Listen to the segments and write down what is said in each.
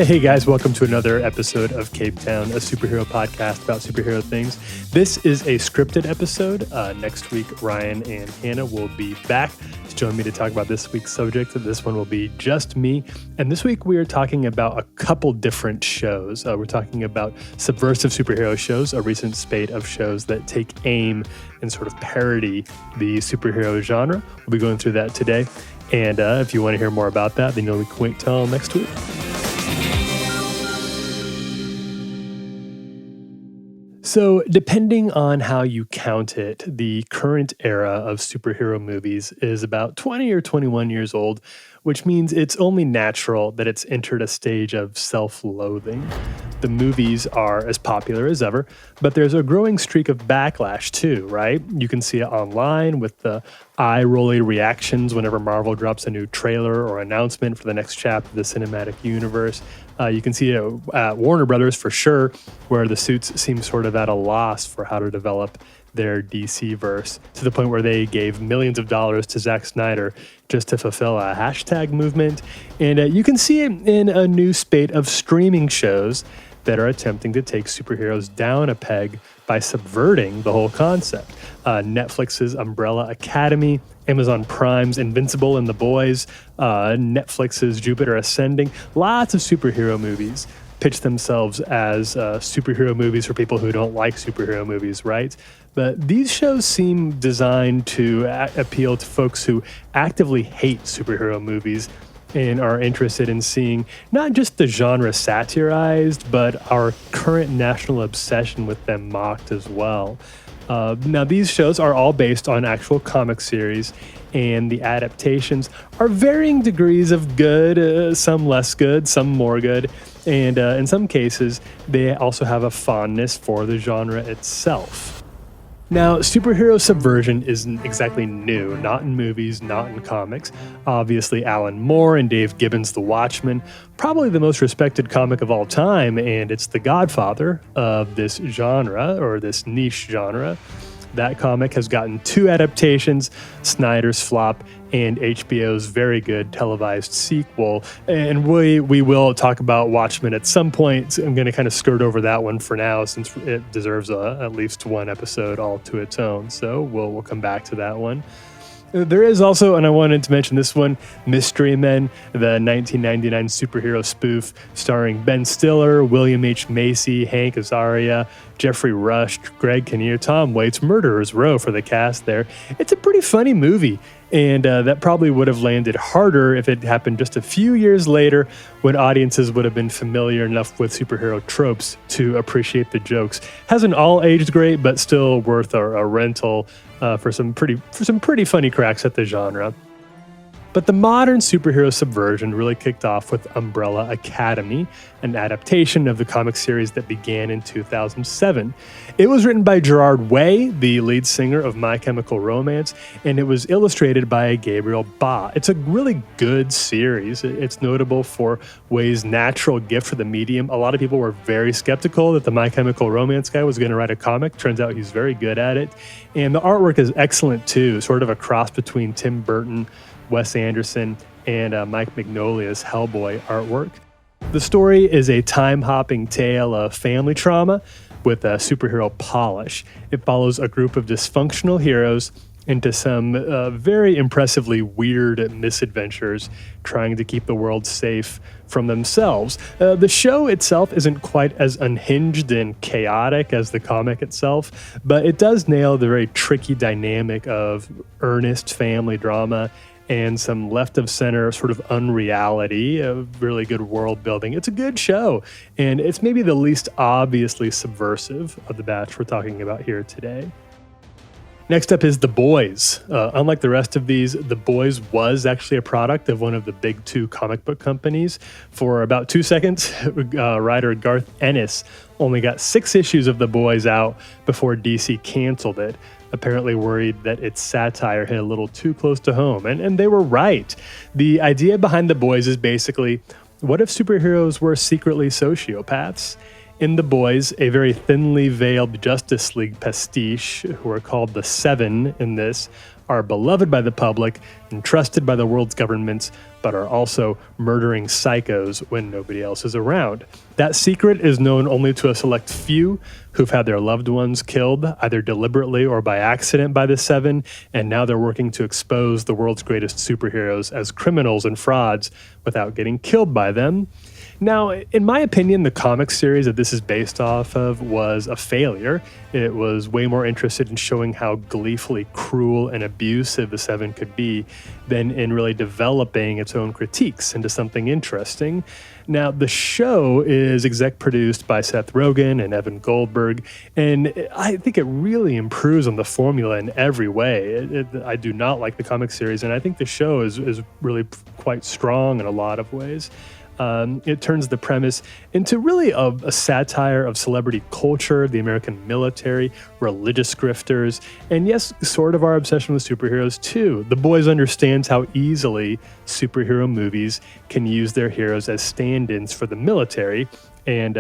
Hey guys, welcome to another episode of Cape Town, a superhero podcast about superhero things. This is a scripted episode. Next week, Ryan and Hannah will be back to join me to talk about this week's subject. This one will be just me. And this week we are talking about a couple different shows. We're talking about subversive superhero shows, a recent spate of shows that take aim and sort of parody the superhero genre. We'll be going through that today. And if you want to hear more about that, then you'll wait till next week. So depending on how you count it, the current era of superhero movies is about 20 or 21 years old, which means it's only natural that it's entered a stage of self-loathing. The movies are as popular as ever, but there's a growing streak of backlash too, right? You can see it online with the eye-rolling reactions whenever Marvel drops a new trailer or announcement for the next chapter of the cinematic universe. You can see it at Warner Brothers for sure, where the suits seem sort of at a loss for how to develop their DC verse, to the point where they gave millions of dollars to Zack Snyder just to fulfill a hashtag movement. And you can see it in a new spate of streaming shows that are attempting to take superheroes down a peg by subverting the whole concept. Netflix's Umbrella Academy, Amazon Prime's Invincible and The Boys, Netflix's Jupiter Ascending. Lots of superhero movies pitch themselves as superhero movies for people who don't like superhero movies, right? But these shows seem designed to appeal to folks who actively hate superhero movies and are interested in seeing not just the genre satirized, but our current national obsession with them mocked as well. Now, these shows are all based on actual comic series, and the adaptations are varying degrees of good, some less good, some more good, and in some cases, they also have a fondness for the genre itself. Now, superhero subversion isn't exactly new, not in movies, not in comics. Obviously, Alan Moore and Dave Gibbons' The Watchmen, probably the most respected comic of all time, and it's the godfather of this genre, or this niche genre. That comic has gotten 2 adaptations, Snyder's flop and HBO's very good televised sequel. And we will talk about Watchmen at some point. I'm going to kind of skirt over that one for now, since it deserves at least one episode all to its own. So we'll come back to that one. There is also, and I wanted to mention this one, Mystery Men, the 1999 superhero spoof starring Ben Stiller, William H. Macy, Hank Azaria, Jeffrey Rush, Greg Kinnear, Tom Waits, Murderers Row for the cast there. It's a pretty funny movie, and that probably would have landed harder if it happened just a few years later, when audiences would have been familiar enough with superhero tropes to appreciate the jokes. Hasn't all aged great, but still worth a rental for some pretty funny cracks at the genre. But the modern superhero subversion really kicked off with Umbrella Academy, an adaptation of the comic series that began in 2007. It was written by Gerard Way, the lead singer of My Chemical Romance, and it was illustrated by Gabriel Ba. It's a really good series. It's notable for Way's natural gift for the medium. A lot of people were very skeptical that the My Chemical Romance guy was going to write a comic. Turns out he's very good at it. And the artwork is excellent too, sort of a cross between Tim Burton, Wes Anderson, and Mike Mignolia's Hellboy artwork. The story is a time-hopping tale of family trauma with a superhero polish. It follows a group of dysfunctional heroes into some very impressively weird misadventures trying to keep the world safe from themselves. The show itself isn't quite as unhinged and chaotic as the comic itself, but it does nail the very tricky dynamic of earnest family drama and some left-of-center sort of unreality of really good world building. It's a good show, and it's maybe the least obviously subversive of the batch we're talking about here today. Next up is The Boys. Unlike the rest of these, The Boys was actually a product of one of the big 2 comic book companies. For about 2 seconds, writer Garth Ennis only got 6 issues of The Boys out before DC canceled it, apparently worried that its satire hit a little too close to home. And they were right. The idea behind The Boys is basically, what if superheroes were secretly sociopaths? In The Boys, a very thinly veiled Justice League pastiche, who are called the Seven in this, are beloved by the public and trusted by the world's governments, but are also murdering psychos when nobody else is around. That secret is known only to a select few who've had their loved ones killed, either deliberately or by accident by the Seven, and now they're working to expose the world's greatest superheroes as criminals and frauds without getting killed by them. Now, in my opinion, the comic series that this is based off of was a failure. It was way more interested in showing how gleefully cruel and abusive the Seven could be than in really developing its own critiques into something interesting. Now, the show is exec produced by Seth Rogen and Evan Goldberg, and I think it really improves on the formula in every way. I do not like the comic series, and I think the show is really quite strong in a lot of ways. It turns the premise into really a satire of celebrity culture, the American military, religious grifters, and yes, sort of our obsession with superheroes too. The Boys understands how easily superhero movies can use their heroes as stand-ins for the military and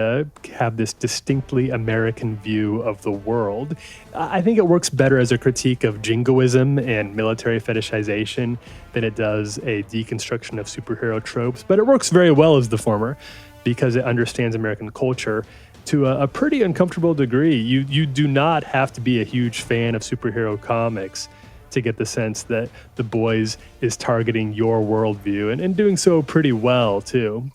have this distinctly American view of the world. I think it works better as a critique of jingoism and military fetishization than it does a deconstruction of superhero tropes, but it works very well as the former because it understands American culture to a pretty uncomfortable degree. You do not have to be a huge fan of superhero comics to get the sense that The Boys is targeting your worldview and doing so pretty well, too.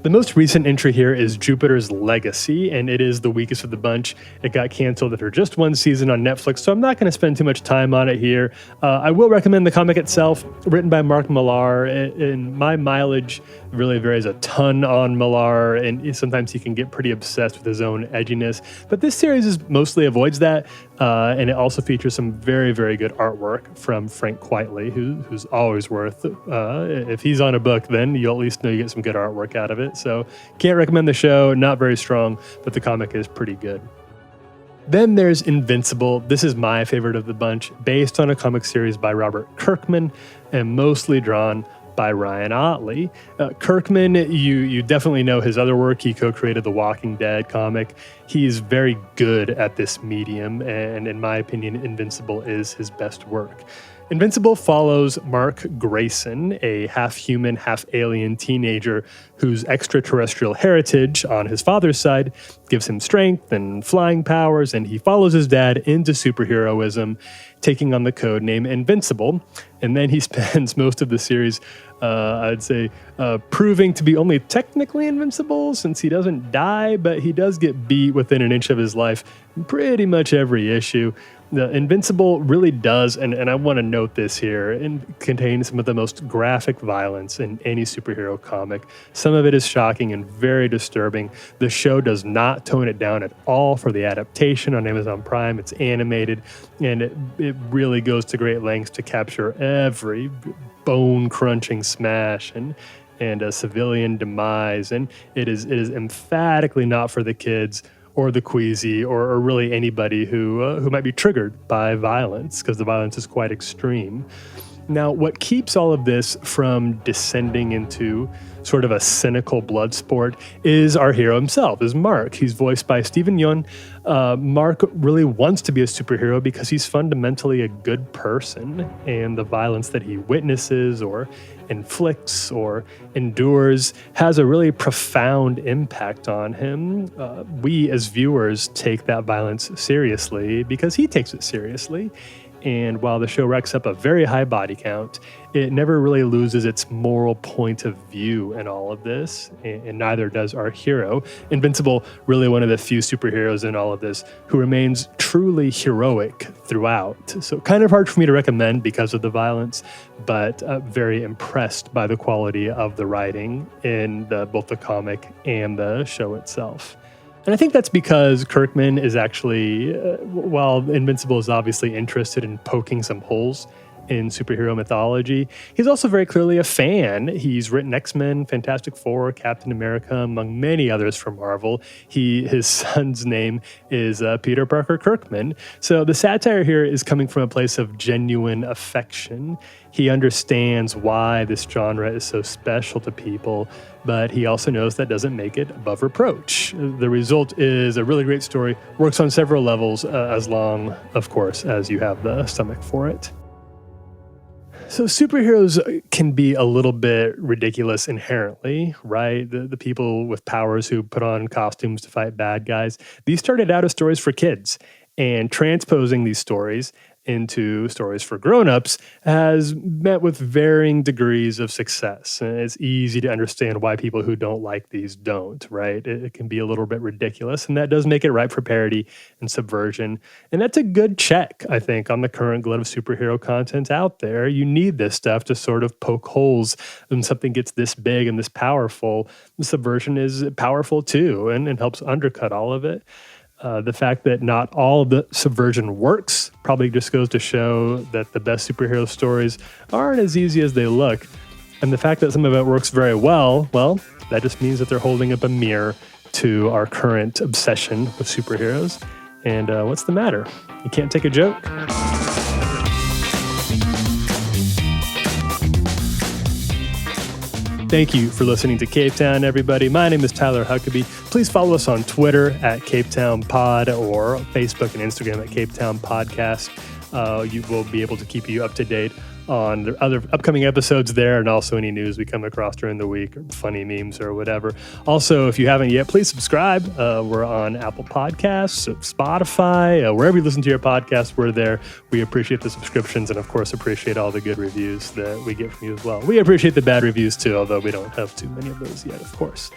The most recent entry here is Jupiter's Legacy, and it is the weakest of the bunch. It got canceled after just one season on Netflix, so I'm not going to spend too much time on it here. I will recommend the comic itself, written by Mark Millar, and my mileage really varies a ton on Millar, and sometimes he can get pretty obsessed with his own edginess. But this series mostly avoids that, and it also features some very, very good artwork from Frank Quitely, who's always worth. If he's on a book, then you'll at least know you get some good artwork out of it. So can't recommend the show, not very strong, but the comic is pretty good. Then there's Invincible. This is my favorite of the bunch, based on a comic series by Robert Kirkman and mostly drawn by Ryan Ottley. Kirkman, you definitely know his other work. He co-created the Walking Dead comic. He's very good at this medium, and in my opinion, Invincible is his best work. Invincible follows Mark Grayson, a half-human, half-alien teenager whose extraterrestrial heritage on his father's side gives him strength and flying powers, and he follows his dad into superheroism, taking on the code name Invincible. And then he spends most of the series, I'd say, proving to be only technically invincible since he doesn't die, but he does get beat within an inch of his life in pretty much every issue. The Invincible really does, and I want to note this here, and contains some of the most graphic violence in any superhero comic. Some of it is shocking and very disturbing. The show does not tone it down at all for the adaptation on Amazon Prime. It's animated, and it really goes to great lengths to capture every bone-crunching smash and a civilian demise, and it is emphatically not for the kids or the queasy, or really anybody who might be triggered by violence, because the violence is quite extreme. Now, what keeps all of this from descending into sort of a cynical blood sport is our hero himself, is Mark. He's voiced by Steven Yeun. Mark really wants to be a superhero because he's fundamentally a good person, and the violence that he witnesses or inflicts or endures has a really profound impact on him. We as viewers take that violence seriously because he takes it seriously. And while the show racks up a very high body count, it never really loses its moral point of view in all of this, and neither does our hero. Invincible, really one of the few superheroes in all of this who remains truly heroic throughout. So kind of hard for me to recommend because of the violence, but very impressed by the quality of the writing in both the comic and the show itself. And I think that's because Kirkman is actually, while Invincible is obviously interested in poking some holes in superhero mythology. He's also very clearly a fan. He's written X-Men, Fantastic Four, Captain America, among many others from Marvel. His son's name is Peter Parker Kirkman. So the satire here is coming from a place of genuine affection. He understands why this genre is so special to people, but he also knows that doesn't make it above reproach. The result is a really great story, works on several levels, as long, of course, as you have the stomach for it. So superheroes can be a little bit ridiculous inherently, right? The people with powers who put on costumes to fight bad guys, these started out as stories for kids, and transposing these stories into stories for grown-ups has met with varying degrees of success. And it's easy to understand why people who don't like these don't, right? It can be a little bit ridiculous, and that does make it ripe for parody and subversion. And that's a good check, I think, on the current glut of superhero content out there. You need this stuff to sort of poke holes when something gets this big and this powerful. The subversion is powerful too, and helps undercut all of it. The fact that not all of the subversion works probably just goes to show that the best superhero stories aren't as easy as they look. And the fact that some of it works very well, that just means that they're holding up a mirror to our current obsession with superheroes. And what's the matter? You can't take a joke? Thank you for listening to Cape Town, everybody. My name is Tyler Huckabee. Please follow us on Twitter at Cape Town Pod or Facebook and Instagram at Cape Town Podcast. You will be able to keep you up to date on the other upcoming episodes there, and also any news we come across during the week, or funny memes or whatever. Also, if you haven't yet, please subscribe. We're on Apple Podcasts, Spotify, wherever you listen to your podcast, we're there. We appreciate the subscriptions and, of course, appreciate all the good reviews that we get from you as well. We appreciate the bad reviews, too, although we don't have too many of those yet, of course.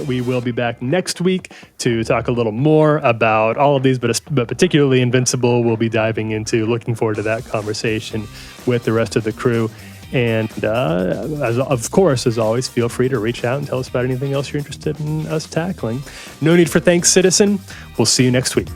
We will be back next week to talk a little more about all of these, but particularly Invincible. We'll be diving into, looking forward to that conversation with the rest of the crew. And of course, as always, feel free to reach out and tell us about anything else you're interested in us tackling. No need for thanks, citizen. We'll see you next week.